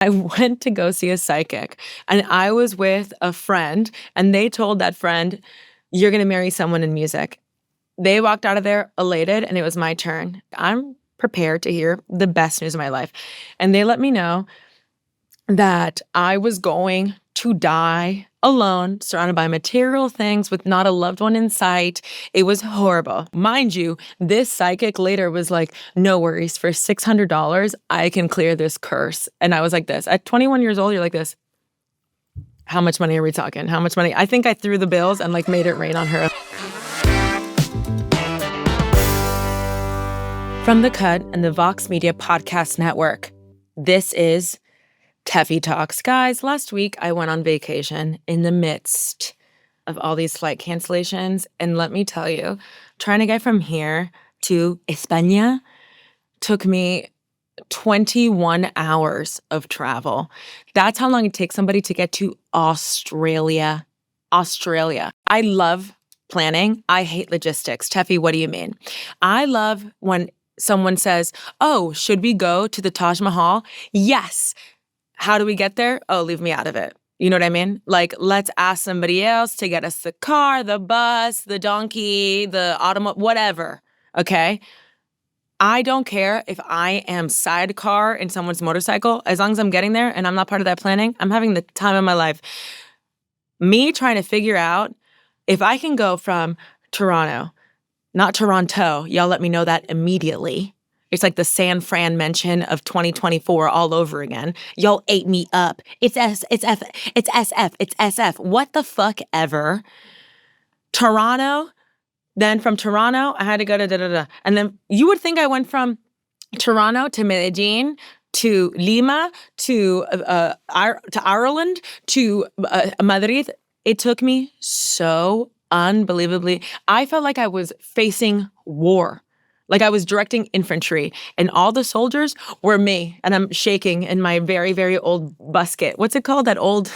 I went to go see a psychic, and I was with a friend, and they told that friend, "You're going to marry someone in music." They walked out of there elated, and it was my turn. I'm prepared to hear the best news of my life. And they let me know that I was going to die alone, surrounded by material things with not a loved one in sight. It was horrible. Mind you, this psychic later was like, "No worries, for $600, I can clear this curse." And I was like this. At 21 years old, you're like this. How much money are we talking? How much money? I think I threw the bills and like made it rain on her. From The Cut and the Vox Media Podcast Network, this is Tefi Talks. Guys, last week I went on vacation in the midst of all these flight cancellations. And let me tell you, trying to get from here to España took me 21 hours of travel. That's how long it takes somebody to get to Australia. I love planning. I hate logistics. Tefi, what do you mean? I love when someone says, "Oh, should we go to the Taj Mahal?" Yes. How do we get there? Oh, leave me out of it. You know what I mean? Like, let's ask somebody else to get us the car, the bus, the donkey, the automobile, whatever, okay? I don't care if I am sidecar in someone's motorcycle. As long as I'm getting there and I'm not part of that planning, I'm having the time of my life. Me trying to figure out if I can go from Toronto, not Toronto, y'all let me know that immediately. It's like the San Fran mention of 2024 all over again. Y'all ate me up. It's SF. What the fuck ever. Toronto. Then from Toronto, I had to go to da-da-da. And then you would think I went from Toronto to Medellin to Lima to Ireland to Madrid. It took me so unbelievably. I felt like I was facing war. Like I was directing infantry, and all the soldiers were me, and I'm shaking in my very, very old busket. What's it called? That old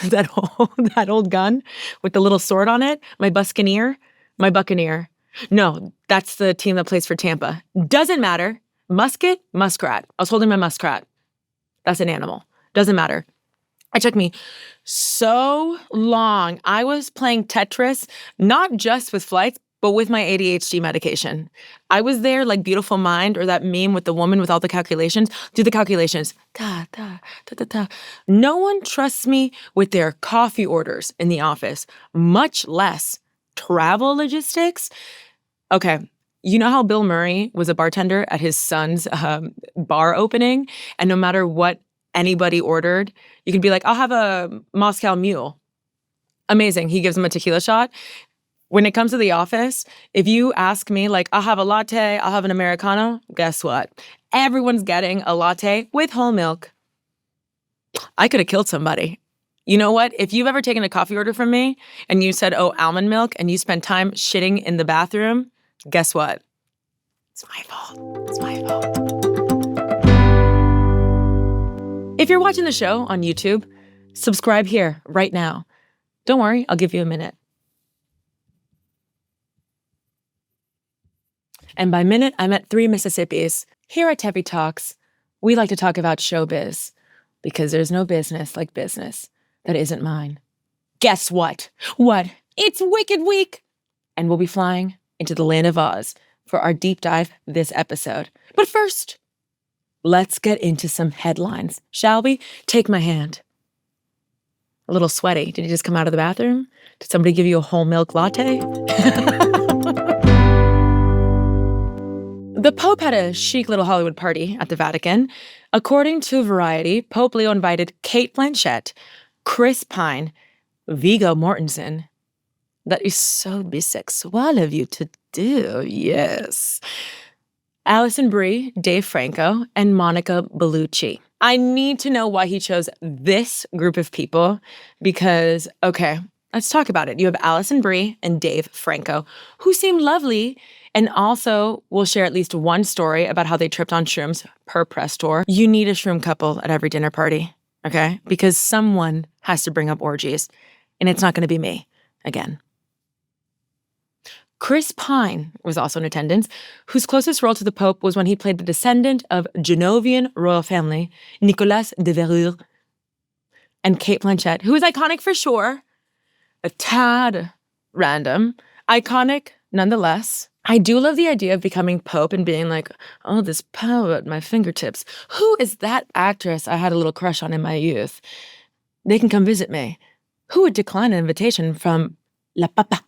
gun with the little sword on it. My buccaneer. No, that's the team that plays for Tampa. Doesn't matter. Muskrat. I was holding my muskrat. That's an animal. Doesn't matter. It took me so long. I was playing Tetris, not just with flights, but with my ADHD medication. I was there like Beautiful Mind or that meme with the woman with all the calculations. Do the calculations. Da, da, da, da, da. No one trusts me with their coffee orders in the office, much less travel logistics. Okay, you know how Bill Murray was a bartender at his son's bar opening? And no matter what anybody ordered, you could be like, "I'll have a Moscow Mule." Amazing. He gives them a tequila shot. When it comes to the office, if you ask me, like, "I'll have a latte, I'll have an Americano," guess what? Everyone's getting a latte with whole milk. I could have killed somebody. You know what? If you've ever taken a coffee order from me and you said, "Oh, almond milk," and you spent time shitting in the bathroom, guess what? It's my fault. If you're watching the show on YouTube, subscribe here right now. Don't worry, I'll give you a minute. And by minute, I meant 3 Mississippis. Here at Tefi Talks, we like to talk about showbiz because there's no business like business that isn't mine. Guess what? What? It's Wicked Week! And we'll be flying into the land of Oz for our deep dive this episode. But first, let's get into some headlines, shall we? Take my hand. A little sweaty. Did you just come out of the bathroom? Did somebody give you a whole milk latte? The Pope had a chic little Hollywood party at the Vatican. According to Variety, Pope Leo invited Kate Blanchett, Chris Pine, Viggo Mortensen. That is so bisexual of you to do, yes. Alison Brie, Dave Franco, and Monica Bellucci. I need to know why he chose this group of people because, okay, let's talk about it. You have Alison Brie and Dave Franco, who seem lovely and also will share at least one story about how they tripped on shrooms per press tour. You need a shroom couple at every dinner party, okay? Because someone has to bring up orgies, and it's not going to be me again. Chris Pine was also in attendance, whose closest role to the Pope was when he played the descendant of Genovian royal family, Nicolas de Verure, and Kate Blanchett, who is iconic for sure, a tad random, iconic nonetheless. I do love the idea of becoming Pope and being like, oh, this power at my fingertips. Who is that actress I had a little crush on in my youth? They can come visit me. Who would decline an invitation from La Papa?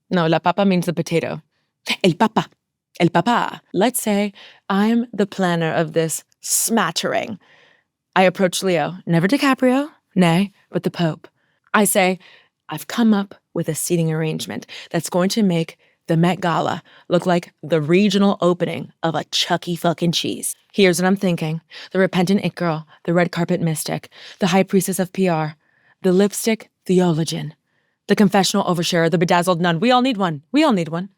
No, La Papa means the potato. El Papa. El Papa. Let's say I'm the planner of this smattering. I approach Leo, never DiCaprio, nay, but the Pope. I say, I've come up with a seating arrangement that's going to make the Met Gala look like the regional opening of a Chuck E. fucking Cheese. Here's what I'm thinking. The repentant it girl, the red carpet mystic, the high priestess of PR, the lipstick theologian, the confessional oversharer, the bedazzled nun. We all need one. We all need one.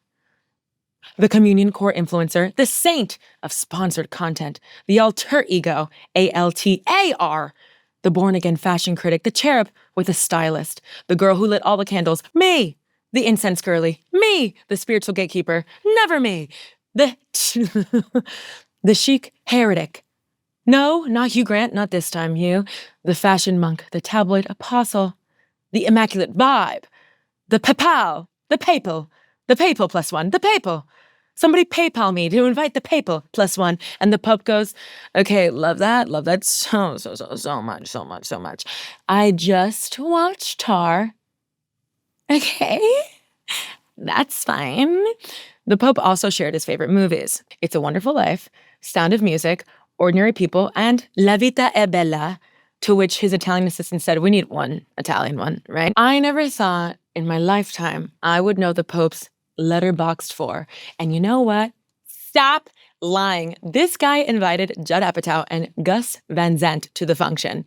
The communion core influencer, the saint of sponsored content, the alter ego, ALTAR, the born-again fashion critic, the cherub with a stylist, the girl who lit all the candles, me, the incense girly, me, the spiritual gatekeeper, never me, the chic heretic. No, not Hugh Grant, not this time, Hugh. The fashion monk, the tabloid apostle, the immaculate vibe, the papal, the papal plus one, the papal. Somebody PayPal me to invite the papal plus one. And the Pope goes, okay, love that so much. I just watched Tar. Okay, that's fine. The Pope also shared his favorite movies. It's a Wonderful Life, Sound of Music, Ordinary People, and La Vita è Bella, to which his Italian assistant said, we need one Italian one, right? I never thought in my lifetime I would know the Pope's letterboxed for. And you know what? Stop lying. This guy invited Judd Apatow and Gus Van Sant to the function.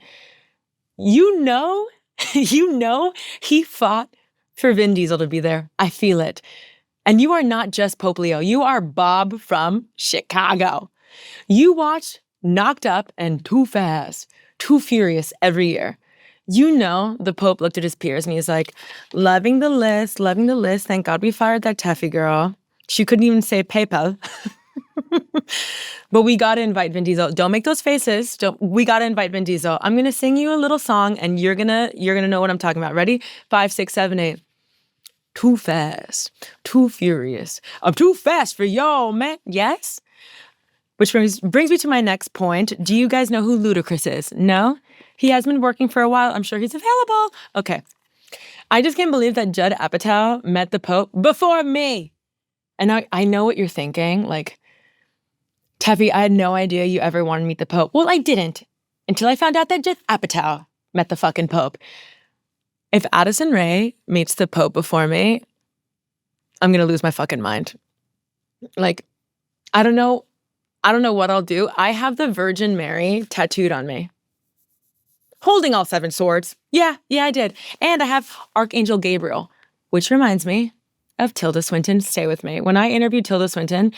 You know he fought for Vin Diesel to be there. I feel it. And you are not just Pope Leo. You are Bob from Chicago. You watch Knocked Up and Too Fast, Too Furious every year. You know the Pope looked at his peers and he's like, loving the list. Thank God we fired that Tefi girl. She couldn't even say PayPal. But we got to invite Vin Diesel. Don't make those faces. We got to invite Vin Diesel. I'm going to sing you a little song and you're going to know what I'm talking about. Ready? 5, 6, 7, 8. Too fast, too furious. I'm too fast for y'all, man. Yes? Which brings me to my next point. Do you guys know who Ludacris is? No? He has been working for a while. I'm sure he's available. Okay. I just can't believe that Judd Apatow met the Pope before me. And I know what you're thinking. Like, Tefi, I had no idea you ever wanted to meet the Pope. Well, I didn't until I found out that Judd Apatow met the fucking Pope. If Addison Rae meets the Pope before me, I'm going to lose my fucking mind. Like, I don't know what I'll do. I have the Virgin Mary tattooed on me. Holding all 7 swords. Yeah, I did. And I have Archangel Gabriel, which reminds me of Tilda Swinton. Stay with me. When I interviewed Tilda Swinton,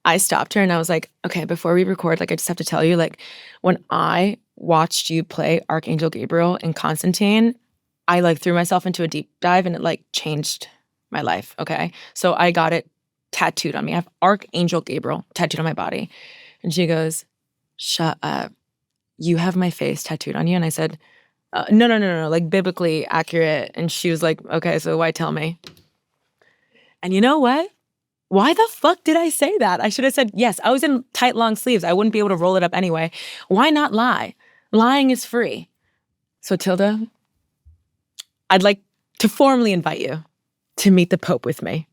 I stopped her and I was like, okay, before we record, like, I just have to tell you, like, when I watched you play Archangel Gabriel in Constantine, I, like, threw myself into a deep dive and it, like, changed my life, okay? So I got it tattooed on me. I have Archangel Gabriel tattooed on my body. And she goes, shut up. You have my face tattooed on you? And I said, no, like biblically accurate. And she was like, okay, so why tell me? And you know what? Why the fuck did I say that? I should have said, yes, I was in tight long sleeves. I wouldn't be able to roll it up anyway. Why not lie? Lying is free. So Tilda, I'd like to formally invite you to meet the Pope with me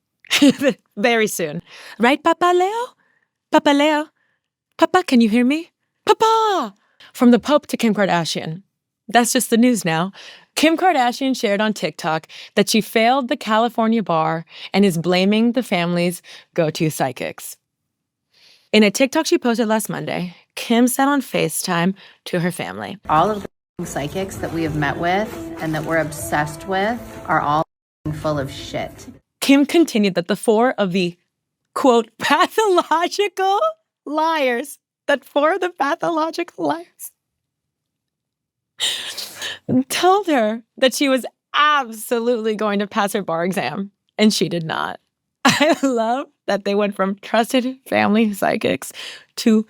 very soon. Right, Papa Leo? Papa Leo? Papa, can you hear me? Papa! From the Pope to Kim Kardashian. That's just the news now. Kim Kardashian shared on TikTok that she failed the California bar and is blaming the family's go-to psychics. In a TikTok she posted last Monday, Kim said on FaceTime to her family, all of the psychics that we have met with and that we're obsessed with are all full of shit. Kim continued that the 4 of the, quote, pathological liars, told her that she was absolutely going to pass her bar exam, and she did not. I love that they went from trusted family psychics to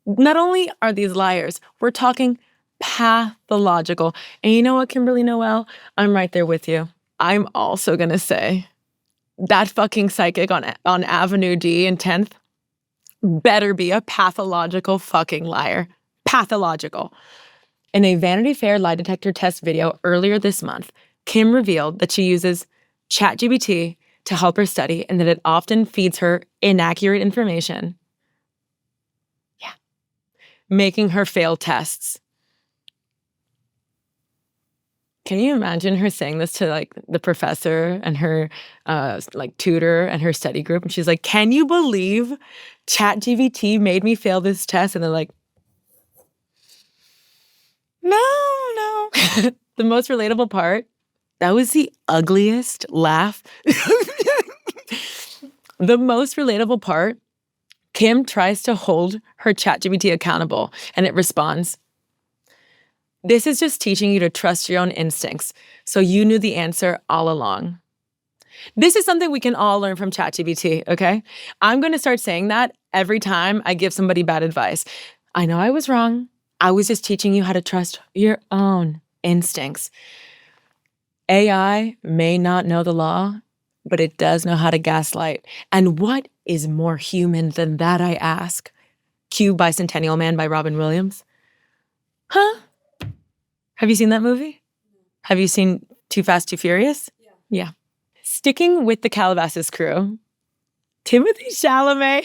not only are these liars, we're talking Pathological. And you know what, Kimberly Noel? I'm right there with you. I'm also going to say that fucking psychic on Avenue D in 10th better be a pathological fucking liar. Pathological. In a Vanity Fair lie detector test video earlier this month, Kim revealed that she uses ChatGPT to help her study and that it often feeds her inaccurate information. Yeah. Making her fail tests. Can you imagine her saying this to like the professor and her like tutor and her study group? And she's like, "Can you believe ChatGPT made me fail this test?" And they're like, "No." The most relatable part, that was the ugliest laugh. The most relatable part, Kim tries to hold her ChatGPT accountable and it responds, "This is just teaching you to trust your own instincts, so you knew the answer all along." This is something we can all learn from ChatGPT, okay? I'm going to start saying that every time I give somebody bad advice. I know I was wrong. I was just teaching you how to trust your own instincts. AI may not know the law, but it does know how to gaslight. And what is more human than that, I ask? Cue Bicentennial Man by Robin Williams. Huh? Have you seen that movie? Have you seen Too Fast, Too Furious? Yeah. Sticking with the Calabasas crew, Timothee Chalamet.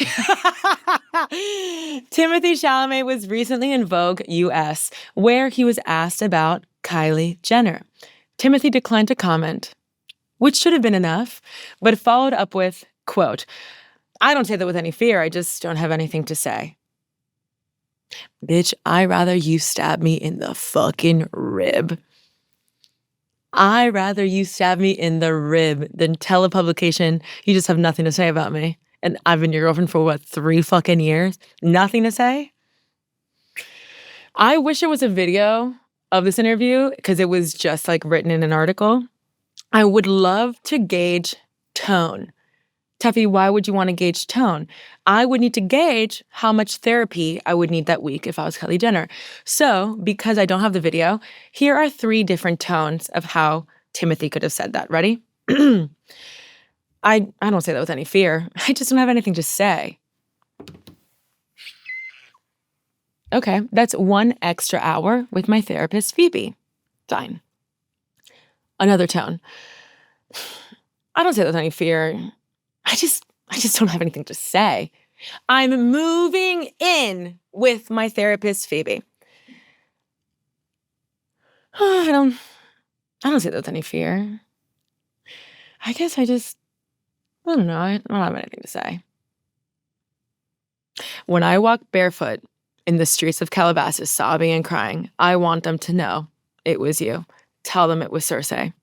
Timothee Chalamet was recently in Vogue US, where he was asked about Kylie Jenner. Timothy declined to comment, which should have been enough, but followed up with, quote, "I don't say that with any fear, I just don't have anything to say." Bitch, I'd rather you stab me in the fucking rib. I'd rather you stab me in the rib than tell a publication you just have nothing to say about me. And I've been your girlfriend for what, 3 fucking years? Nothing to say? I wish there was a video of this interview because it was just like written in an article. I would love to gauge tone. Tefi, why would you want to gauge tone? I would need to gauge how much therapy I would need that week if I was Kylie Jenner. So, because I don't have the video, here are 3 different tones of how Timothy could have said that. Ready? I don't say that with any fear. I just don't have anything to say. Okay, that's 1 extra hour with my therapist, Phoebe. Fine. Another tone. I don't say that with any fear. I just don't have anything to say. I'm moving in with my therapist, Phoebe. I don't say that with any fear. I guess I don't know. I don't have anything to say. When I walk barefoot in the streets of Calabasas, sobbing and crying, I want them to know it was you. Tell them it was Cersei.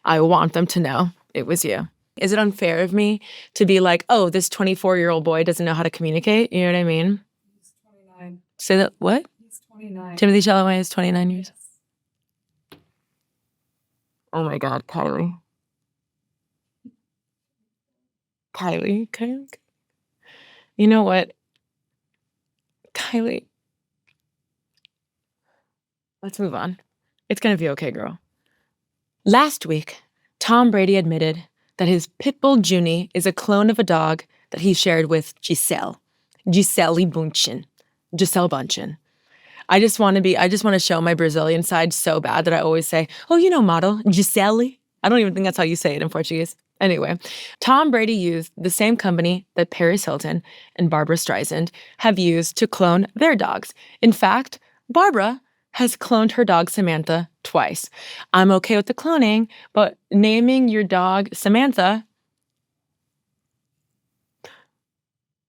I want them to know it was you. Is it unfair of me to be like, oh, this 24-year-old boy doesn't know how to communicate? You know what I mean? He's 29. Say that, what? He's 29. Timothee Chalamet is 29 years. Oh my God, Kylie. Kylie. You know what? Kylie. Let's move on. It's going to be okay, girl. Last week, Tom Brady admitted that his Pitbull Junie is a clone of a dog that he shared with Gisele Bündchen. I just want to show my Brazilian side so bad that I always say, oh, you know, model, Gisele. I don't even think that's how you say it in Portuguese. Anyway, Tom Brady used the same company that Paris Hilton and Barbara Streisand have used to clone their dogs. In fact, Barbara has cloned her dog Samantha twice. I'm okay with the cloning, but naming your dog Samantha,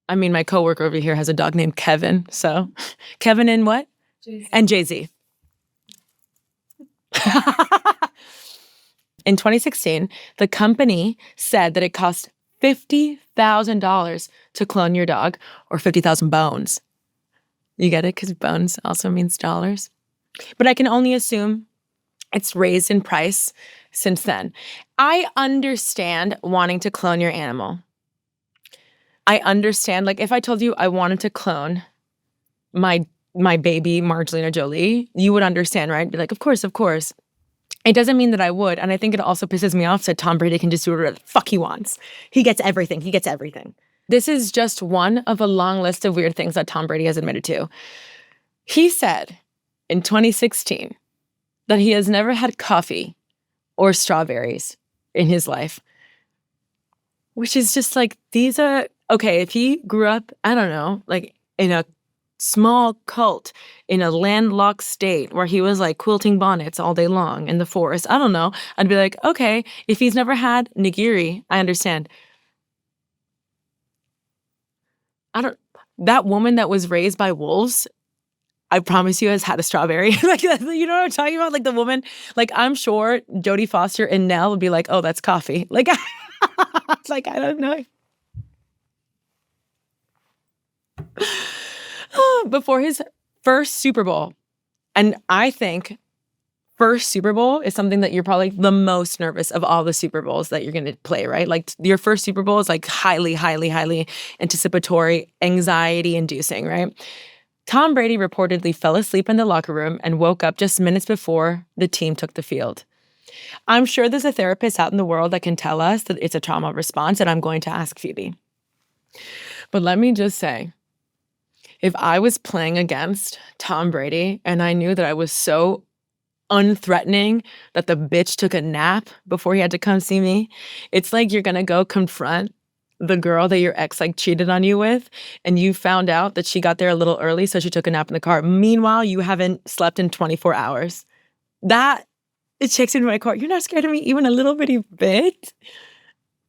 I mean, my coworker over here has a dog named Kevin, so Kevin and what? Jay-Z. And Jay-Z. In 2016, the company said that it cost $50,000 to clone your dog, or 50,000 bones. You get it? Because bones also means dollars. But I can only assume it's raised in price since then. I understand wanting to clone your animal. I understand, like, if I told you I wanted to clone my my baby Margelina Jolie, you would understand, right? Be like, of course, of course. It doesn't mean that I would. And I think it also pisses me off that Tom Brady can just do whatever the fuck he wants. He gets everything. He gets everything. This is just one of a long list of weird things that Tom Brady has admitted to. He said in 2016 that he has never had coffee or strawberries in his life, which is just like, these are, okay, if he grew up, I don't know, like in a small cult in a landlocked state where he was like quilting bonnets all day long in the forest, I don't know, I'd be like, okay, if he's never had nigiri, I understand. That woman that was raised by wolves, I promise you, has had a strawberry. Like, you know what I'm talking about? Like the woman, like I'm sure Jodie Foster and Nell would be like, oh, that's coffee. Like, like, I don't know. Before his first Super Bowl, and I think first Super Bowl is something that you're probably the most nervous of all the Super Bowls that you're going to play, right? Like your first Super Bowl is like highly, highly, highly anticipatory, anxiety-inducing, right? Tom Brady reportedly fell asleep in the locker room and woke up just minutes before the team took the field. I'm sure there's a therapist out in the world that can tell us that it's a trauma response, and I'm going to ask Phoebe. But let me just say, if I was playing against Tom Brady and I knew that I was so unthreatening that the bitch took a nap before he had to come see me, it's like you're gonna go confront the girl that your ex like cheated on you with, and you found out that she got there a little early, so she took a nap in the car. Meanwhile, you haven't slept in 24 hours. That, it checks into my core. You're not scared of me even a little bitty bit?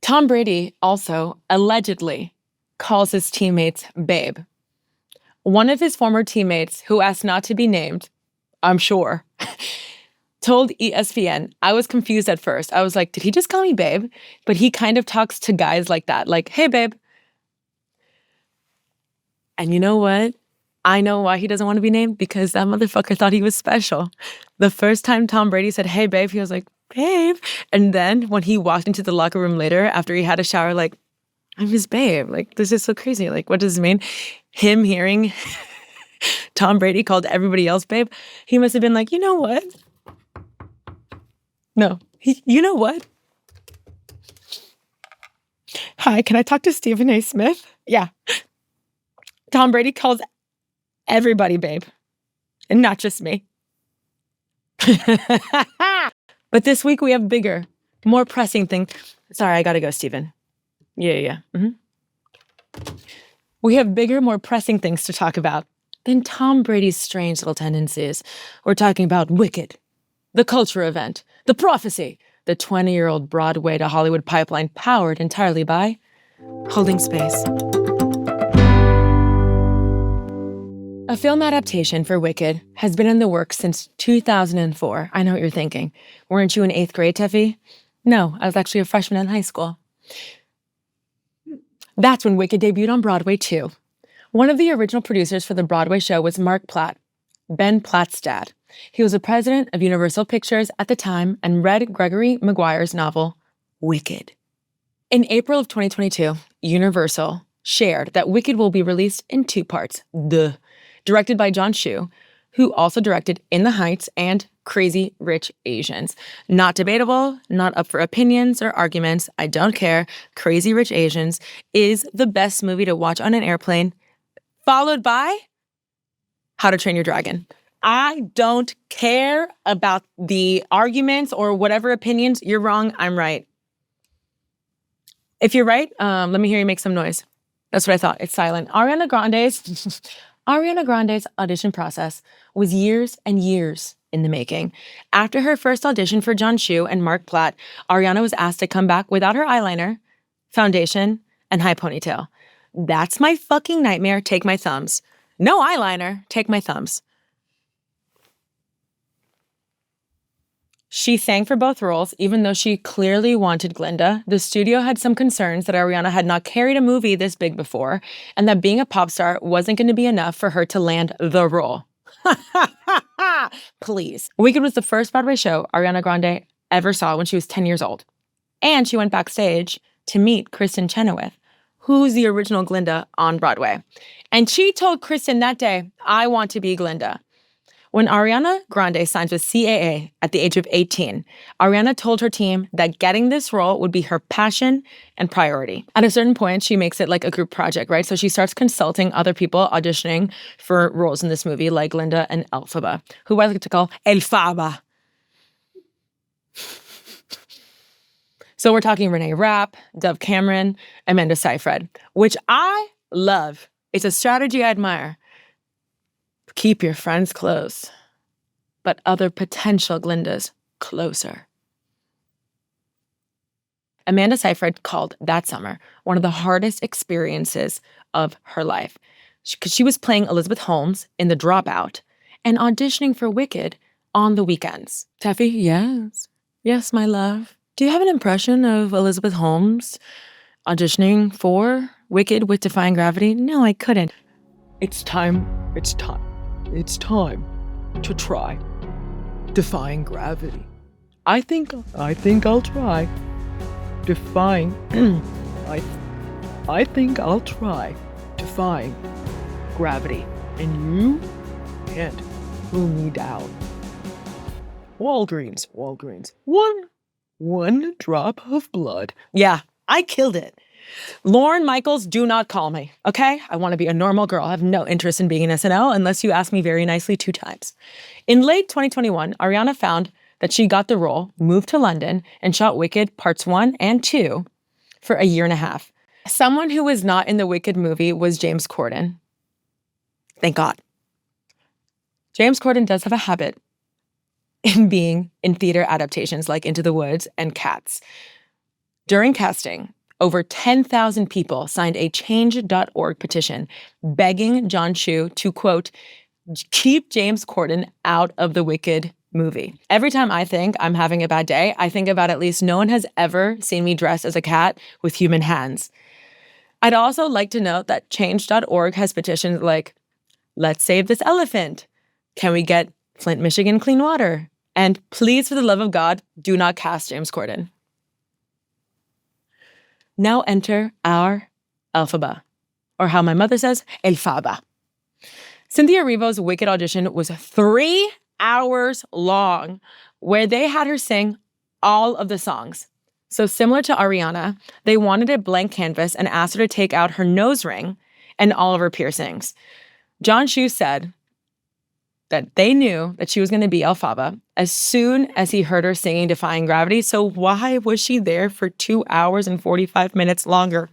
Tom Brady also allegedly calls his teammates babe. One of his former teammates, who asked not to be named, I'm sure, told ESPN, I was confused at first. I was like, did he just call me babe? But he kind of talks to guys like that, like, hey, babe. And you know what? I know why he doesn't want to be named, because that motherfucker thought he was special. The first time Tom Brady said, hey, babe, he was like, babe. And then when he walked into the locker room later after he had a shower, like, I'm his babe. Like, this is so crazy. Like, what does this mean? Him hearing Tom Brady called everybody else babe, he must have been like, you know what? No, you know what? Hi, can I talk to Stephen A. Smith? Yeah. Tom Brady calls everybody babe, and not just me. But this week we have bigger, more pressing things. Sorry, I gotta go, Stephen. Yeah. Mm-hmm. We have bigger, more pressing things to talk about than Tom Brady's strange little tendencies. We're talking about Wicked, the culture event, the prophecy, the 20-year-old Broadway to Hollywood pipeline powered entirely by Holding Space. A film adaptation for Wicked has been in the works since 2004. I know what you're thinking. Weren't you in 8th grade, Tefi? No, I was actually a freshman in high school. That's when Wicked debuted on Broadway, too. One of the original producers for the Broadway show was Mark Platt, Ben Platt's dad. He was the president of Universal Pictures at the time and read Gregory Maguire's novel, Wicked. In April of 2022, Universal shared that Wicked will be released in 2 parts. Directed by John Chu, who also directed In the Heights and Crazy Rich Asians. Not debatable, not up for opinions or arguments. I don't care. Crazy Rich Asians is the best movie to watch on an airplane, followed by How to Train Your Dragon. I don't care about the arguments or whatever opinions. You're wrong. I'm right. If you're right, let me hear you make some noise. That's what I thought. It's silent. Ariana Grande's audition process was years and years in the making. After her first audition for John Chu and Mark Platt, Ariana was asked to come back without her eyeliner, foundation, and high ponytail. That's my fucking nightmare. Take my thumbs. No eyeliner. Take my thumbs. She sang for both roles, even though she clearly wanted Glinda. The studio had some concerns that Ariana had not carried a movie this big before, and that being a pop star wasn't going to be enough for her to land the role. Please. Wicked was the first Broadway show Ariana Grande ever saw when she was 10 years old. And she went backstage to meet Kristen Chenoweth, who's the original Glinda on Broadway. And she told Kristen that day, I want to be Glinda. When Ariana Grande signs with CAA at the age of 18, Ariana told her team that getting this role would be her passion and priority. At a certain point, she makes it like a group project, right? So she starts consulting other people auditioning for roles in this movie, like Glinda and Elphaba, who I like to call Elphaba. So we're talking Renee Rapp, Dove Cameron, Amanda Seyfried, which I love. It's a strategy I admire. Keep your friends close, but other potential Glindas closer. Amanda Seyfried called that summer one of the hardest experiences of her life because she was playing Elizabeth Holmes in The Dropout and auditioning for Wicked on the weekends. Tefi, yes. Yes, my love. Do you have an impression of Elizabeth Holmes auditioning for Wicked with Defying Gravity? No, I couldn't. It's time to try Defying Gravity. I think I'll try Defying I think I'll try Defying Gravity, and you can't pull me down. Walgreens. One drop of blood. Yeah, I killed it. Lorne Michaels, do not call me, okay? I want to be a normal girl. I have no interest in being in SNL unless you ask me very nicely 2 times. In late 2021, Ariana found that she got the role, moved to London, and shot Wicked Parts 1 and 2 for a year and a half. Someone who was not in the Wicked movie was James Corden. Thank God. James Corden does have a habit in being in theater adaptations like Into the Woods and Cats. During casting, over 10,000 people signed a change.org petition begging John Chu to, quote, keep James Corden out of the Wicked movie. Every time I think I'm having a bad day, I think about at least no one has ever seen me dressed as a cat with human hands. I'd also like to note that change.org has petitions like, let's save this elephant. Can we get Flint, Michigan clean water? And please, for the love of God, do not cast James Corden. Now enter our Elphaba, or how my mother says, Elphaba. Cynthia Erivo's Wicked audition was 3 hours long, where they had her sing all of the songs. So similar to Ariana, they wanted a blank canvas and asked her to take out her nose ring and all of her piercings. John Chu said that they knew that she was going to be Elphaba as soon as he heard her singing Defying Gravity, so why was she there for 2 hours and 45 minutes longer?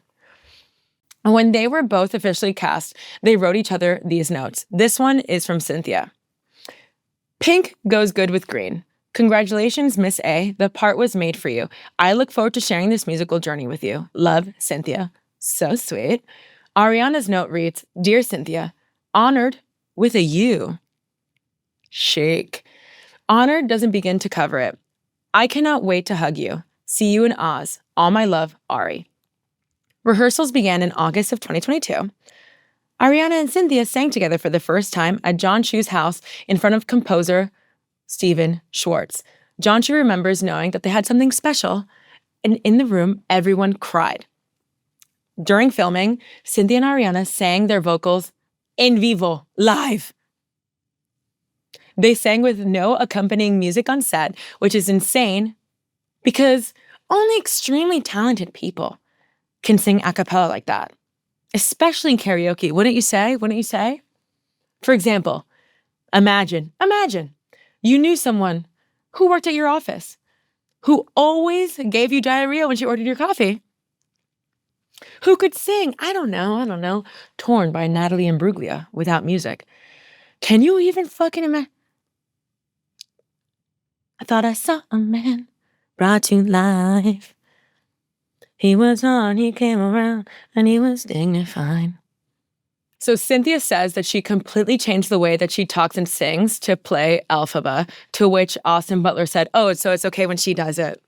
And when they were both officially cast, they wrote each other these notes. This one is from Cynthia. Pink goes good with green. Congratulations, Miss A. The part was made for you. I look forward to sharing this musical journey with you. Love, Cynthia. So sweet. Ariana's note reads, Dear Cynthia, honored with a U. Shake. Honor doesn't begin to cover it. I cannot wait to hug you. See you in Oz. All my love, Ari. Rehearsals began in August of 2022. Ariana and Cynthia sang together for the first time at John Chu's house in front of composer Stephen Schwartz. John Chu remembers knowing that they had something special, and in the room, everyone cried. During filming, Cynthia and Ariana sang their vocals in vivo, live. They sang with no accompanying music on set, which is insane because only extremely talented people can sing a cappella like that, especially in karaoke. Wouldn't you say? Wouldn't you say? For example, imagine you knew someone who worked at your office, who always gave you diarrhea when she ordered your coffee, who could sing, I don't know, Torn by Natalie Imbruglia without music. Can you even fucking imagine? I thought I saw a man brought to life. He was on, he came around, and he was dignified. So Cynthia says that she completely changed the way that she talks and sings to play Elphaba, to which Austin Butler said, oh, so it's okay when she does it.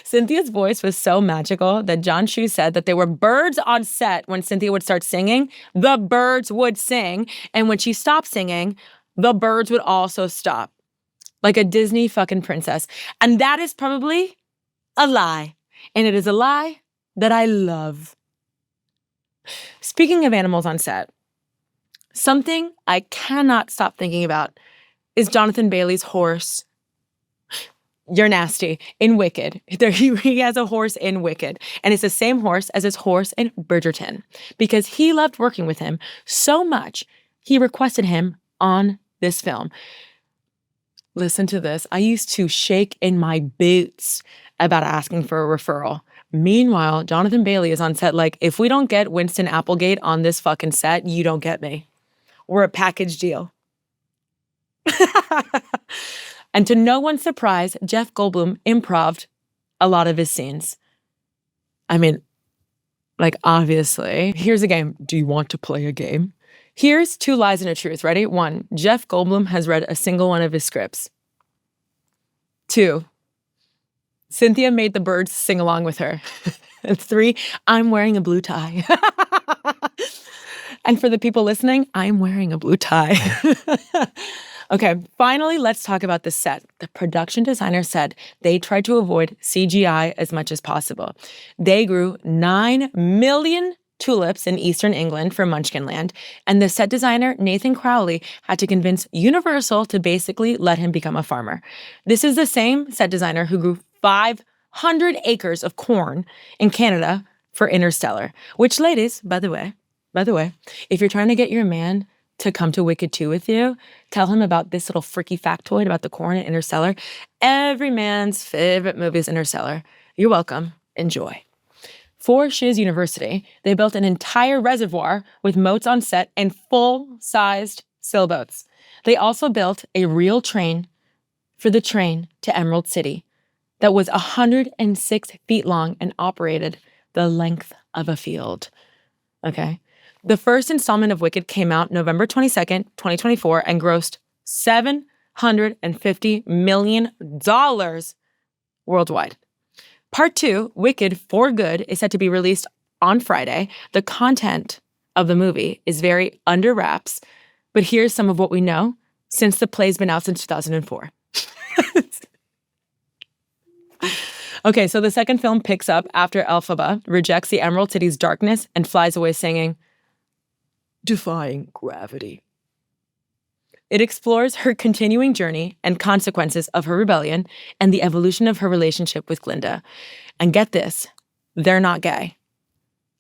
Cynthia's voice was so magical that John Chu said that there were birds on set when Cynthia would start singing. The birds would sing, and when she stopped singing, the birds would also stop. Like a Disney fucking princess. And that is probably a lie. And it is a lie that I love. Speaking of animals on set, something I cannot stop thinking about is Jonathan Bailey's horse. You're nasty. In Wicked. He has a horse in Wicked. And it's the same horse as his horse in Bridgerton. Because he loved working with him so much, he requested him on this film. Listen to this. I used to shake in my boots about asking for a referral. Meanwhile, Jonathan Bailey is on set like, if we don't get Winston Applegate on this fucking set, you don't get me. We're a package deal. And to no one's surprise, Jeff Goldblum improv'd a lot of his scenes. I mean, like, obviously. Here's a game. Do you want to play a game? Here's 2 lies and a truth. Ready? 1, Jeff Goldblum has read a single one of his scripts. 2, Cynthia made the birds sing along with her. And 3, I'm wearing a blue tie. And for the people listening, I'm wearing a blue tie. Okay, finally, let's talk about the set. The production designer said they tried to avoid CGI as much as possible. They grew 9 million tulips in eastern England for Munchkinland, and the set designer, Nathan Crowley, had to convince Universal to basically let him become a farmer. This is the same set designer who grew 500 acres of corn in Canada for Interstellar, which, ladies, by the way, if you're trying to get your man to come to Wicked 2 with you, tell him about this little freaky factoid about the corn in Interstellar. Every man's favorite movie is Interstellar. You're welcome. Enjoy. For Shiz University, they built an entire reservoir with moats on set and full-sized sailboats. They also built a real train for the train to Emerald City that was 106 feet long and operated the length of a field. Okay? The first installment of Wicked came out November 22nd, 2024, and grossed $750 million worldwide. Part 2, Wicked for Good, is set to be released on Friday. The content of the movie is very under wraps, but here's some of what we know since the play's been out since 2004. Okay, so the second film picks up after Elphaba rejects the Emerald City's darkness and flies away singing, "Defying Gravity." It explores her continuing journey and consequences of her rebellion and the evolution of her relationship with Glinda. And get this, they're not gay.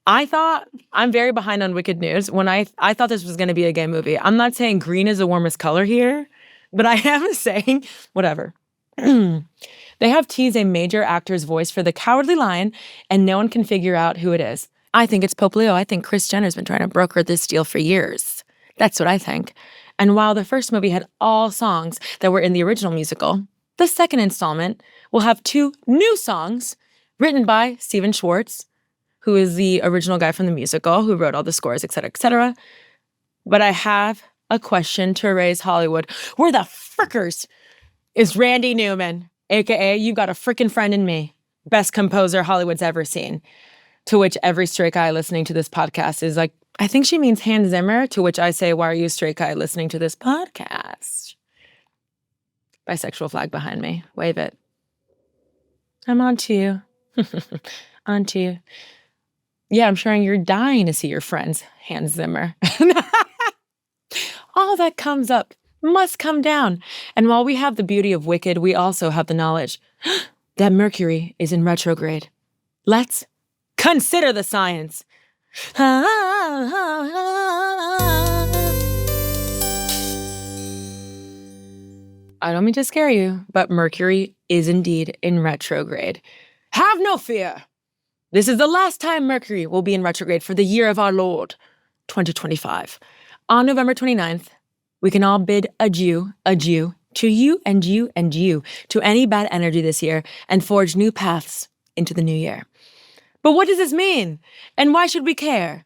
I'm very behind on Wicked news. When I thought this was going to be a gay movie. I'm not saying green is the warmest color here, but I am saying whatever. They have teased a major actor's voice for the Cowardly Lion, and no one can figure out who it is. I think it's Pope Leo. I think Kris Jenner's been trying to broker this deal for years. That's what I think. And while the first movie had all songs that were in the original musical, the second installment will have 2 new songs written by Steven Schwartz, who is the original guy from the musical, who wrote all the scores, et cetera, et cetera. But I have a question to raise Hollywood. Where the frickers is Randy Newman, a.k.a. You Got a Frickin' Friend in Me, best composer Hollywood's ever seen? To which every straight guy listening to this podcast is like, I think she means Hans Zimmer, to which I say, why are you a straight guy listening to this podcast? Bisexual flag behind me. Wave it. I'm on to you. On to you. Yeah, I'm sure you're dying to see your friends, Hans Zimmer. All that comes up must come down. And while we have the beauty of Wicked, we also have the knowledge that Mercury is in retrograde. Let's consider the science. I don't mean to scare you, but Mercury is indeed in retrograde. Have no fear. This is the last time Mercury will be in retrograde for the year of our Lord, 2025. On November 29th, we can all bid adieu to you and you and you, to any bad energy this year, and forge new paths into the new year. But what does this mean? And why should we care?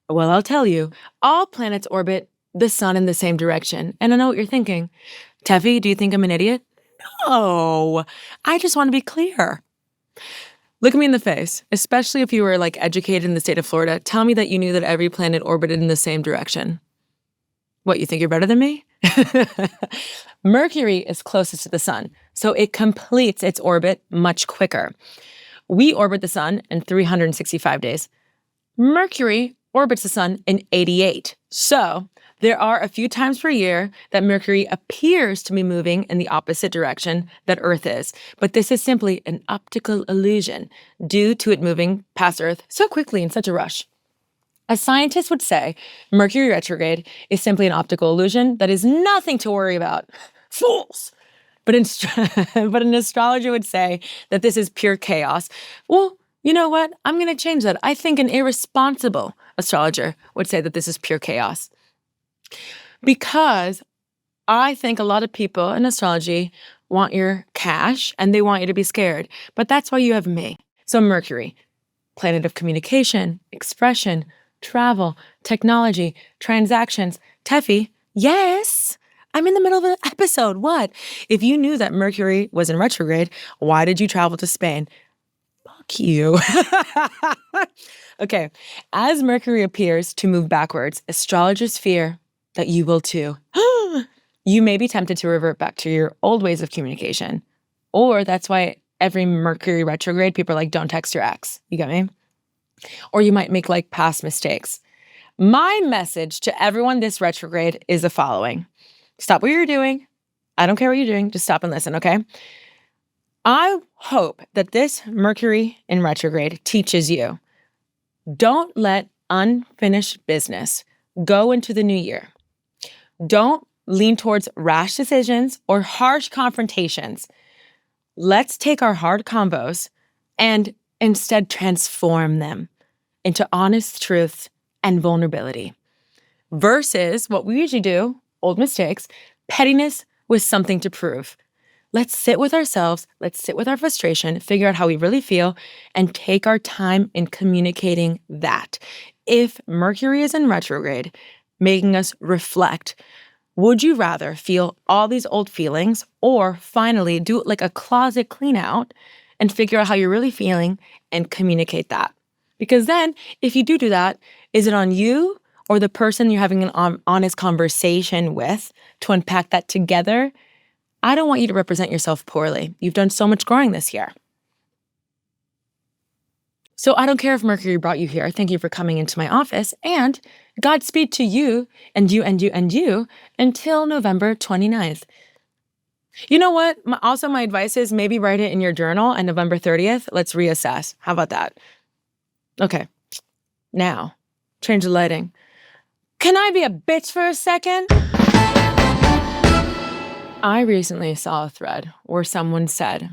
Well, I'll tell you. All planets orbit the sun in the same direction. And I know what you're thinking. Tefi, do you think I'm an idiot? No. I just want to be clear. Look at me in the face, especially if you were educated in the state of Florida. Tell me that you knew that every planet orbited in the same direction. What, you think you're better than me? Mercury is closest to the sun, so it completes its orbit much quicker. We orbit the sun in 365 days. Mercury orbits the sun in 88. So there are a few times per year that Mercury appears to be moving in the opposite direction that Earth is. But this is simply an optical illusion due to it moving past Earth so quickly in such a rush. As scientists would say, Mercury retrograde is simply an optical illusion that is nothing to worry about. Fools! But an astrologer would say that this is pure chaos. Well, you know what? I'm going to change that. I think an irresponsible astrologer would say that this is pure chaos. Because I think a lot of people in astrology want your cash and they want you to be scared. But that's why you have me. So Mercury, planet of communication, expression, travel, technology, transactions. Tefi, yes, I'm in the middle of an episode. What? If you knew that Mercury was in retrograde, why did you travel to Spain? Fuck you. Okay, as Mercury appears to move backwards, astrologers fear that you will too. You may be tempted to revert back to your old ways of communication. Or that's why every Mercury retrograde, people are like, don't text your ex. You get me? Or you might make like past mistakes. My message to everyone this retrograde is the following. Stop what you're doing. I don't care what you're doing. Just stop and listen, okay? I hope that this Mercury in retrograde teaches you, don't let unfinished business go into the new year. Don't lean towards rash decisions or harsh confrontations. Let's take our hard combos and instead transform them into honest truth and vulnerability. Versus what we usually do, old mistakes, pettiness with something to prove. Let's sit with ourselves, let's sit with our frustration, figure out how we really feel, and take our time in communicating that. If Mercury is in retrograde, making us reflect, would you rather feel all these old feelings or finally do it like a closet clean out and figure out how you're really feeling and communicate that? Because then, if you do that, is it on you or the person you're having an honest conversation with to unpack that together? I don't want you to represent yourself poorly. You've done so much growing this year. So I don't care if Mercury brought you here. Thank you for coming into my office, and Godspeed to you and you and you and you until November 29th. You know what? My advice is maybe write it in your journal, and November 30th, let's reassess. How about that? Okay, now, change the lighting. Can I be a bitch for a second? I recently saw a thread where someone said,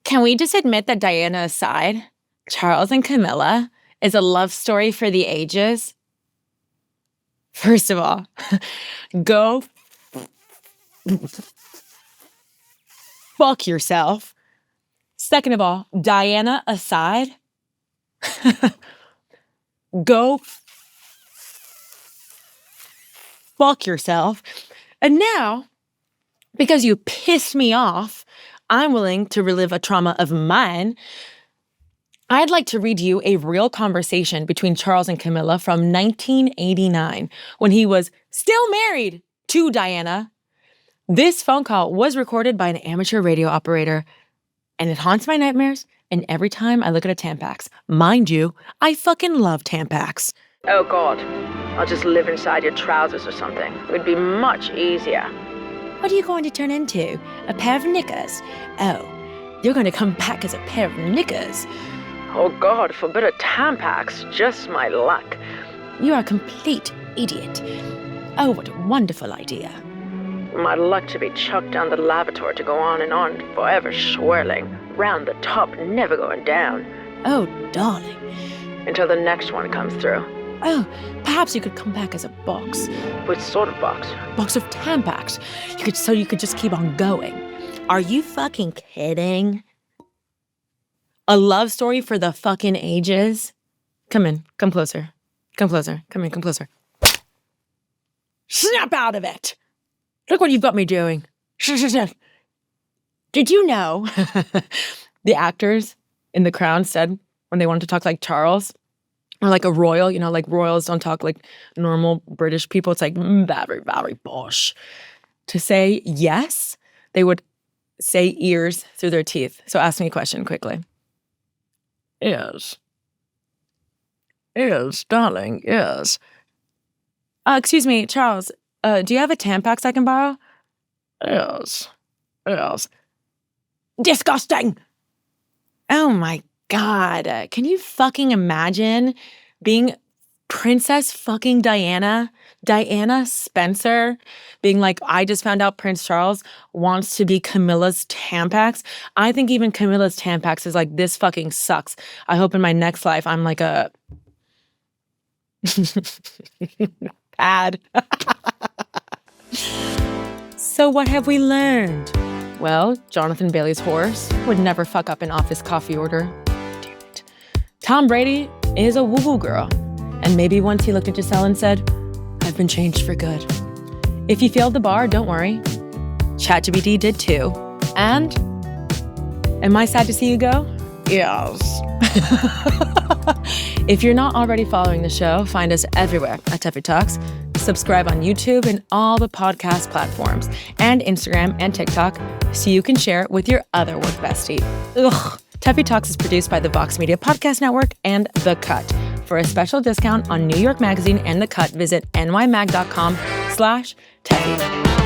can we just admit that Diana aside, Charles and Camilla is a love story for the ages? First of all, go fuck yourself. Second of all, Diana aside, go fuck yourself. And now, because you pissed me off, I'm willing to relive a trauma of mine. I'd like to read you a real conversation between Charles and Camilla from 1989, when he was still married to Diana. This phone call was recorded by an amateur radio operator, and it haunts my nightmares, and every time I look at a Tampax. Mind you, I fucking love Tampax. Oh God, I'll just live inside your trousers or something. It would be much easier. What are you going to turn into? A pair of knickers? Oh, you're going to come back as a pair of knickers. Oh God, forbid a Tampax, just my luck. You are a complete idiot. Oh, what a wonderful idea. My luck to be chucked down the lavatory to go on and on, forever swirling, round the top, never going down. Oh, darling. Until the next one comes through. Oh, perhaps you could come back as a box. Which sort of box? Box of Tampax. You could just keep on going. Are you fucking kidding? A love story for the fucking ages? Come in, come closer. Come closer, come in, come closer. Snap out of it! Look what you've got me doing. Did you know the actors in The Crown said when they wanted to talk like Charles, or like a royal, like royals don't talk like normal British people. It's like very, very posh. To say yes, they would say ears through their teeth. So ask me a question quickly. Yes. Yes, darling, yes. Excuse me, Charles, do you have a Tampax I can borrow? Yes. Yes. Disgusting! Oh my God. Can you fucking imagine being Princess fucking Diana Spencer, being like, I just found out Prince Charles wants to be Camilla's Tampax? I think even Camilla's Tampax is like, this fucking sucks. I hope in my next life I'm like a pad. So what have we learned? Well, Jonathan Bailey's horse would never fuck up an office coffee order. Damn it. Tom Brady is a woo-woo girl. And maybe once he looked at Giselle and said, I've been changed for good. If you failed the bar, don't worry. ChatGPT did too. And am I sad to see you go? Yes. If you're not already following the show, find us everywhere at Tefi Talks. Subscribe on YouTube and all the podcast platforms, and Instagram and TikTok, so you can share it with your other work bestie. Ugh. Tefi Talks is produced by the Vox Media Podcast Network and The Cut. For a special discount on New York Magazine and The Cut, visit nymag.com/Tefi.